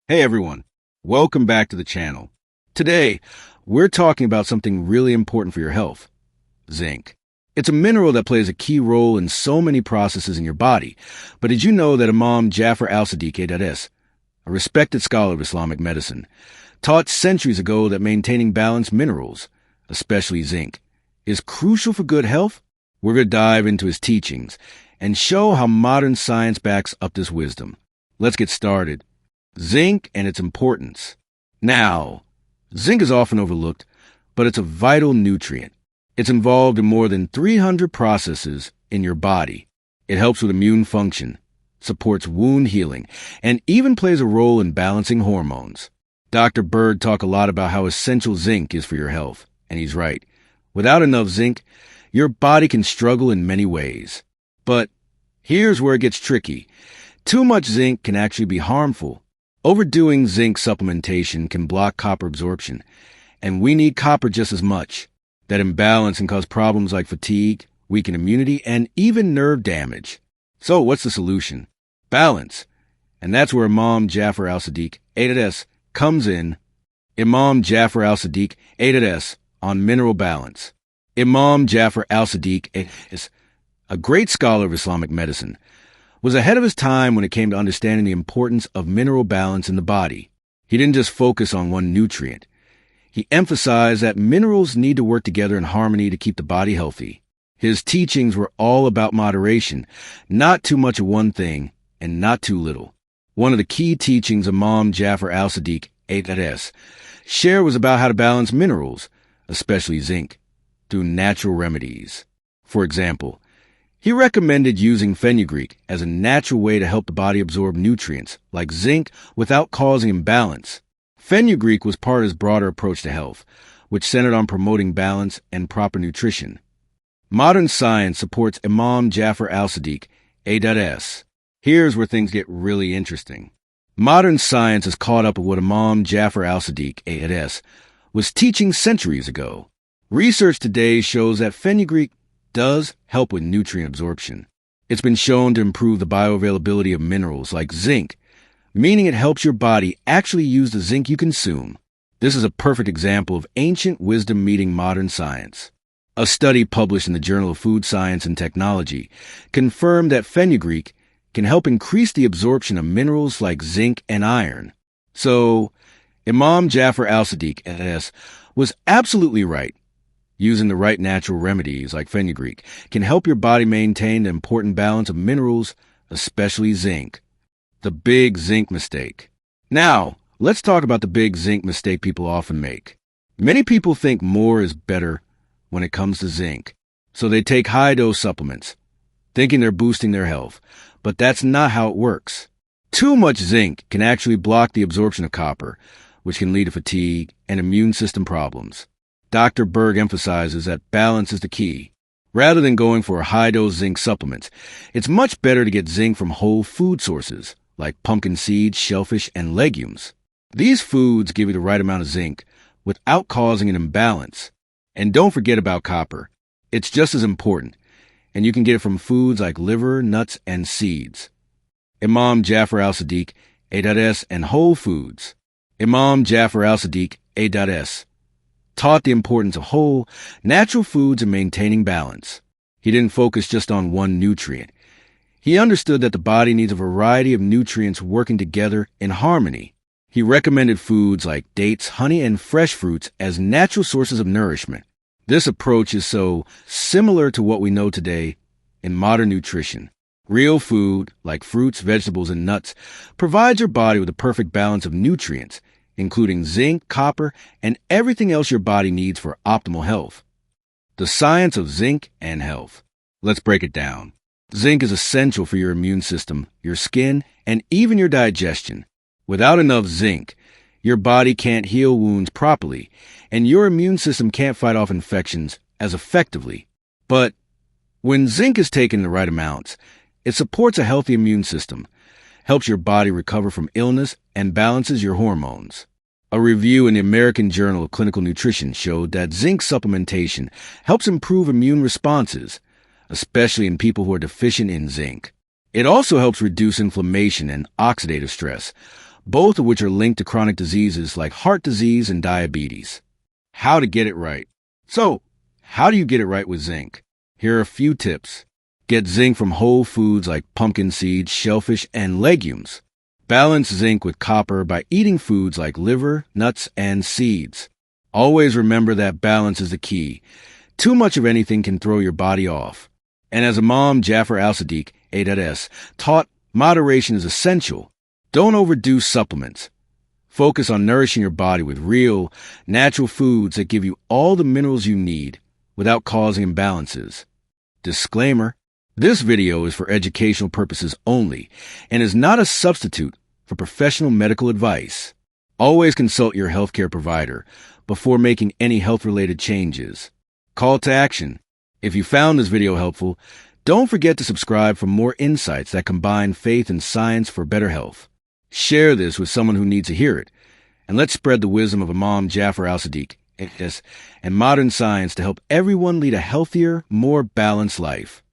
Hey everyone, welcome back to the channel. Today, we're talking about something really important for your health, zinc. It's a mineral that plays a key role in so many processes in your body. But did you know that Imam Jafar al-Sadiq, a respected scholar of Islamic medicine, taught centuries ago that maintaining balanced minerals, especially zinc, is crucial for good health? We're going to dive into his teachings and show how modern science backs up this wisdom. Let's get started. Zinc and its importance. Now, zinc is often overlooked, but it's a vital nutrient. It's involved in more than 300 processes in your body. It helps with immune function, supports wound healing, and even plays a role in balancing hormones. Dr. Berg talked a lot about how essential zinc is for your health, and he's right. Without enough zinc, your body can struggle in many ways. But here's where it gets tricky. Too much zinc can actually be harmful. Overdoing zinc supplementation can block copper absorption, and we need copper just as much. That imbalance can cause problems like fatigue, weaken immunity, and even nerve damage. So what's the solution? Balance. And that's where Imam Jafar al-Sadiq, A.S., comes in. Imam Jafar al-Sadiq, A.S., on mineral balance. Imam Jafar al-Sadiq is a great scholar of Islamic medicine, was ahead of his time when it came to understanding the importance of mineral balance in the body. He didn't just focus on one nutrient. He emphasized that minerals need to work together in harmony to keep the body healthy. His teachings were all about moderation, not too much of one thing and not too little. One of the key teachings Imam Jafar al-Sadiq, A.S., shared was about how to balance minerals, especially zinc, through natural remedies. For example, he recommended using fenugreek as a natural way to help the body absorb nutrients, like zinc, without causing imbalance. Fenugreek was part of his broader approach to health, which centered on promoting balance and proper nutrition. Modern science supports Imam Jafar al-Sadiq, A.S. Here's where things get really interesting. Modern science has caught up with what Imam Jafar al-Sadiq, A.S., was teaching centuries ago. Research today shows that fenugreek does help with nutrient absorption. It's been shown to improve the bioavailability of minerals like zinc, meaning it helps your body actually use the zinc you consume. This is a perfect example of ancient wisdom meeting modern science. A study published in the Journal of Food Science and Technology confirmed that fenugreek can help increase the absorption of minerals like zinc and iron. So, Imam Jafar al-Sadiq, A.S., was absolutely right. Using the right natural remedies like fenugreek can help your body maintain the important balance of minerals, especially zinc. The big zinc mistake. Now, let's talk about the big zinc mistake people often make. Many people think more is better when it comes to zinc, so they take high-dose supplements, thinking they're boosting their health. But that's not how it works. Too much zinc can actually block the absorption of copper, which can lead to fatigue and immune system problems. Dr. Berg emphasizes that balance is the key. Rather than going for high-dose zinc supplements, it's much better to get zinc from whole food sources, like pumpkin seeds, shellfish, and legumes. These foods give you the right amount of zinc without causing an imbalance. And don't forget about copper. It's just as important, and you can get it from foods like liver, nuts, and seeds. Imam Jafar al-Sadiq, A.S., and whole foods. Imam Jafar al-Sadiq, A.S., taught the importance of whole, natural foods in maintaining balance. He didn't focus just on one nutrient. He understood that the body needs a variety of nutrients working together in harmony. He recommended foods like dates, honey, and fresh fruits as natural sources of nourishment. This approach is so similar to what we know today in modern nutrition. Real food, like fruits, vegetables, and nuts, provides your body with the perfect balance of nutrients, including zinc, copper, and everything else your body needs for optimal health. The science of zinc and health. Let's break it down. Zinc is essential for your immune system, your skin, and even your digestion. Without enough zinc, your body can't heal wounds properly, and your immune system can't fight off infections as effectively. But when zinc is taken in the right amounts, it supports a healthy immune system, helps your body recover from illness, and balances your hormones. A review in the American Journal of Clinical Nutrition showed that zinc supplementation helps improve immune responses, especially in people who are deficient in zinc. It also helps reduce inflammation and oxidative stress, both of which are linked to chronic diseases like heart disease and diabetes. How to get it right. So, how do you get it right with zinc? Here are a few tips. Get zinc from whole foods like pumpkin seeds, shellfish, and legumes. Balance zinc with copper by eating foods like liver, nuts, and seeds. Always remember that balance is the key. Too much of anything can throw your body off. And as Imam Jafar al-Sadiq, A.S., taught, moderation is essential. Don't overdo supplements. Focus on nourishing your body with real, natural foods that give you all the minerals you need without causing imbalances. Disclaimer: this video is for educational purposes only and is not a substitute for professional medical advice. Always consult your healthcare provider before making any health-related changes. Call to action. If you found this video helpful, don't forget to subscribe for more insights that combine faith and science for better health. Share this with someone who needs to hear it, and let's spread the wisdom of Imam Jafar al-Sadiq and modern science to help everyone lead a healthier, more balanced life.